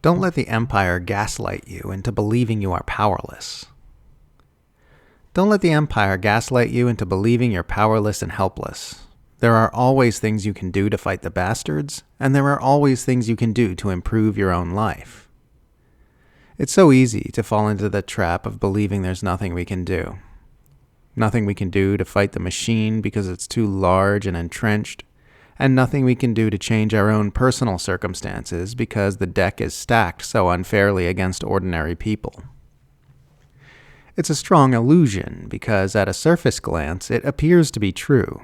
Don't let the Empire gaslight you into believing you are powerless. Don't let the Empire gaslight you into believing you're powerless and helpless. There are always things you can do to fight the bastards, and there are always things you can do to improve your own life. It's so easy to fall into the trap of believing there's nothing we can do. Nothing we can do to fight the machine because it's too large and entrenched, and nothing we can do to change our own personal circumstances because the deck is stacked so unfairly against ordinary people. It's a strong illusion because at a surface glance it appears to be true.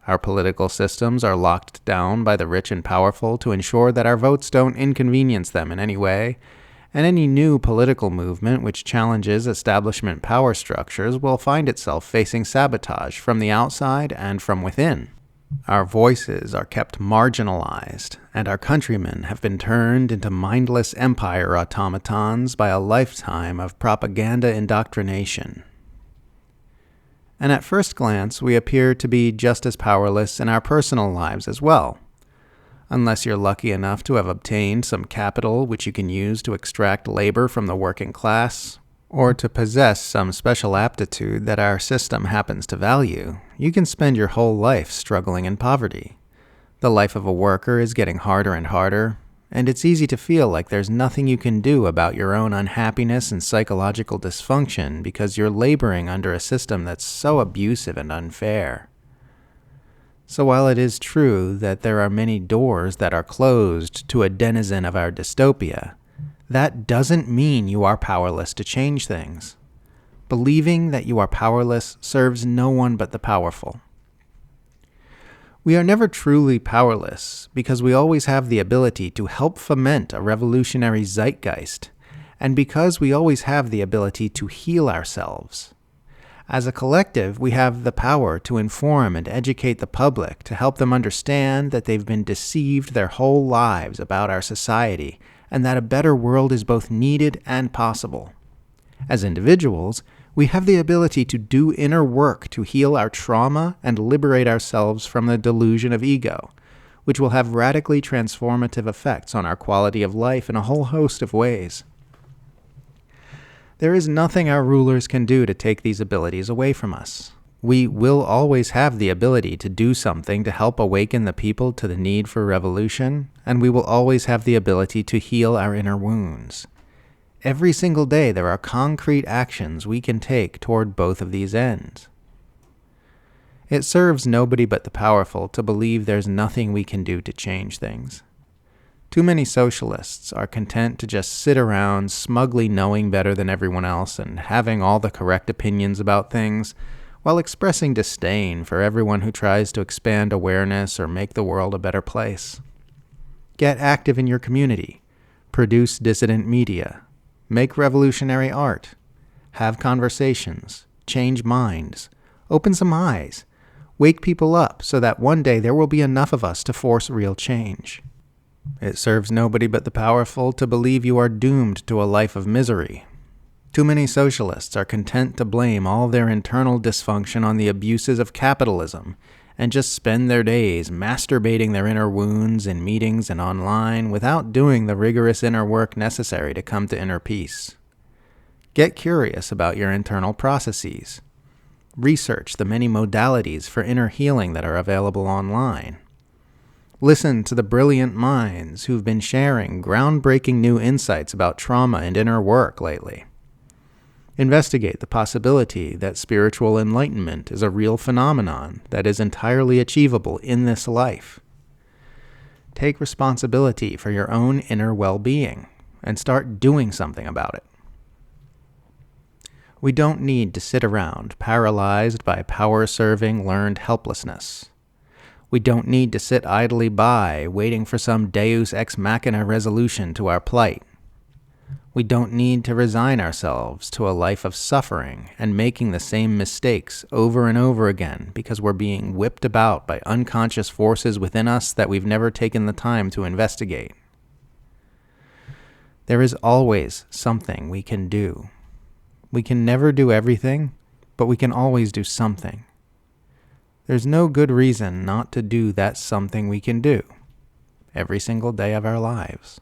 Our political systems are locked down by the rich and powerful to ensure that our votes don't inconvenience them in any way, and any new political movement which challenges establishment power structures will find itself facing sabotage from the outside and from within. Our voices are kept marginalized, and our countrymen have been turned into mindless empire automatons by a lifetime of propaganda indoctrination. And at first glance, we appear to be just as powerless in our personal lives as well, unless you're lucky enough to have obtained some capital which you can use to extract labor from the working class, or to possess some special aptitude that our system happens to value. You can spend your whole life struggling in poverty. The life of a worker is getting harder and harder, and it's easy to feel like there's nothing you can do about your own unhappiness and psychological dysfunction because you're laboring under a system that's so abusive and unfair. So while it is true that there are many doors that are closed to a denizen of our dystopia, that doesn't mean you are powerless to change things. Believing that you are powerless serves no one but the powerful. We are never truly powerless because we always have the ability to help foment a revolutionary zeitgeist, and because we always have the ability to heal ourselves. As a collective, we have the power to inform and educate the public to help them understand that they've been deceived their whole lives about our society, and that a better world is both needed and possible. As individuals, we have the ability to do inner work to heal our trauma and liberate ourselves from the delusion of ego, which will have radically transformative effects on our quality of life in a whole host of ways. There is nothing our rulers can do to take these abilities away from us. We will always have the ability to do something to help awaken the people to the need for revolution, and we will always have the ability to heal our inner wounds. Every single day there are concrete actions we can take toward both of these ends. It serves nobody but the powerful to believe there's nothing we can do to change things. Too many socialists are content to just sit around smugly knowing better than everyone else and having all the correct opinions about things, while expressing disdain for everyone who tries to expand awareness or make the world a better place. Get active in your community. Produce dissident media. Make revolutionary art. Have conversations. Change minds. Open some eyes. Wake people up so that one day there will be enough of us to force real change. It serves nobody but the powerful to believe you are doomed to a life of misery. Too many socialists are content to blame all their internal dysfunction on the abuses of capitalism and just spend their days masturbating their inner wounds in meetings and online without doing the rigorous inner work necessary to come to inner peace. Get curious about your internal processes. Research the many modalities for inner healing that are available online. Listen to the brilliant minds who've been sharing groundbreaking new insights about trauma and inner work lately. Investigate the possibility that spiritual enlightenment is a real phenomenon that is entirely achievable in this life. Take responsibility for your own inner well-being and start doing something about it. We don't need to sit around paralyzed by power-serving learned helplessness. We don't need to sit idly by waiting for some deus ex machina resolution to our plight. We don't need to resign ourselves to a life of suffering and making the same mistakes over and over again because we're being whipped about by unconscious forces within us that we've never taken the time to investigate. There is always something we can do. We can never do everything, but we can always do something. There's no good reason not to do that something we can do every single day of our lives.